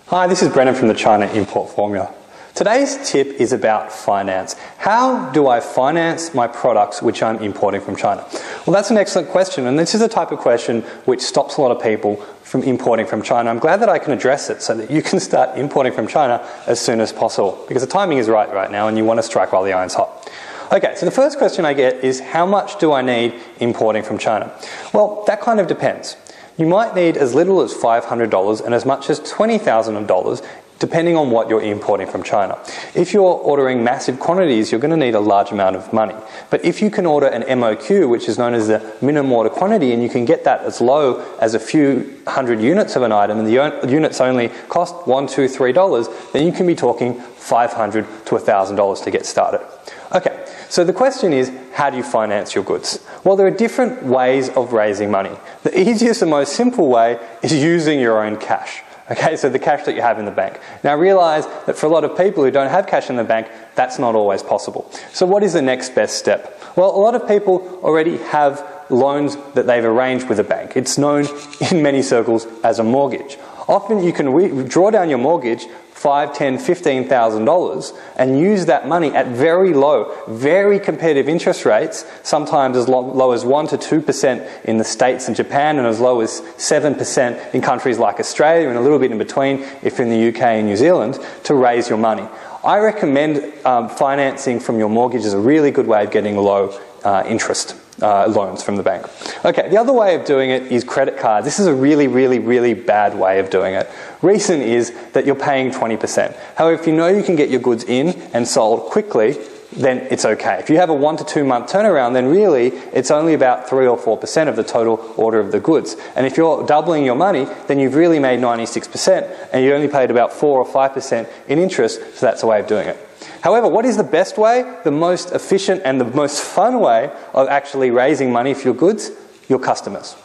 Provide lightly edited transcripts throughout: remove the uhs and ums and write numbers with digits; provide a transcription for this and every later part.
Hi, this is Brennan from the China Import Formula. Today's tip is about finance. How do I finance my products which I'm importing from China? Well, that's an excellent question, and this is the type of question which stops a lot of people from importing from China. I'm glad that I can address it so that you can start importing from China as soon as possible, because the timing is right now and you want to strike while the iron's hot. Okay, so the first question I get is, how much do I need importing from China? Well, that kind of depends. You might need as little as $500 and as much as $20,000, depending on what you're importing from China. If you're ordering massive quantities, you're going to need a large amount of money. But if you can order an MOQ, which is known as the minimum order quantity, and you can get that as low as a few hundred units of an item, and the units only cost $1, $2, $3, then you can be talking $500 to $1,000 to get started. Okay, so the question is, how do you finance your goods? Well, there are different ways of raising money. The easiest and most simple way is using your own cash. Okay, so the cash that you have in the bank. Now realize that for a lot of people who don't have cash in the bank, that's not always possible. So what is the next best step? Well, a lot of people already have loans that they've arranged with a bank. It's known in many circles as a mortgage. Often you can draw down your mortgage $5,000, $10,000, $15,000 and use that money at very low, very competitive interest rates, sometimes as low as 1% to 2% in the States and Japan, and as low as 7% in countries like Australia, and a little bit in between if you're in the UK and New Zealand, to raise your money. I recommend financing from your mortgage as a really good way of getting low interest loans from the bank. Okay, the other way of doing it is credit cards. This is a really bad way of doing it. Reason is that you're paying 20%. However, if you know you can get your goods in and sold quickly, then it's okay. If you have a 1 to 2 month turnaround, then really it's only about 3 or 4% of the total order of the goods. And if you're doubling your money, then you've really made 96% and you only paid about 4 or 5% in interest, so that's a way of doing it. However, what is the best way, the most efficient and the most fun way of actually raising money for your goods? Your customers.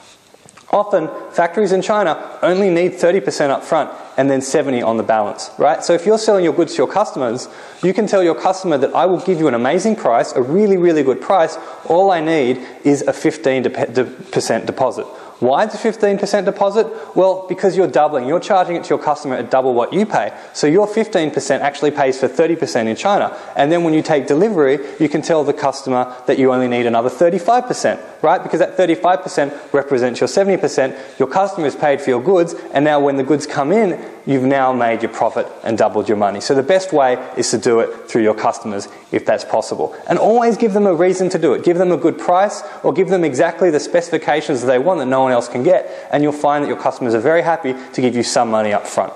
Often, factories in China only need 30% up front and then 70% on the balance, right? So if you're selling your goods to your customers, you can tell your customer that I will give you an amazing price, a really good price. All I need is a 15% deposit. Why the 15% deposit? Well, because you're doubling. You're charging it to your customer at double what you pay. So your 15% actually pays for 30% in China. And then when you take delivery, you can tell the customer that you only need another 35%, right? Because that 35% represents your 70%. Your customer has paid for your goods, and now when the goods come in, you've now made your profit and doubled your money. So the best way is to do it through your customers if that's possible. And always give them a reason to do it. Give them a good price, or give them exactly the specifications that they want that no one else can get, and you'll find that your customers are very happy to give you some money up front.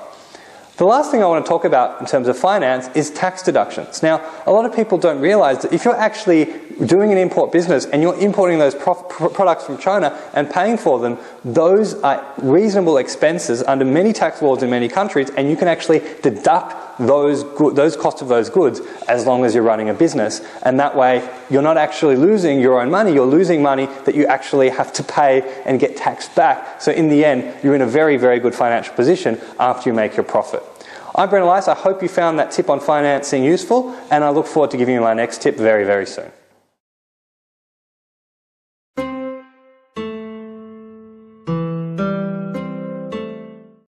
The last thing I want to talk about in terms of finance is tax deductions. Now, a lot of people don't realize that if you're actually doing an import business and you're importing those products from China and paying for them, those are reasonable expenses under many tax laws in many countries, and you can actually deduct those costs of those goods as long as you're running a business. And that way, you're not actually losing your own money, you're losing money that you actually have to pay and get taxed back. So in the end, you're in a very good financial position after you make your profit. I'm Brennan. I hope you found that tip on financing useful, and I look forward to giving you my next tip very soon.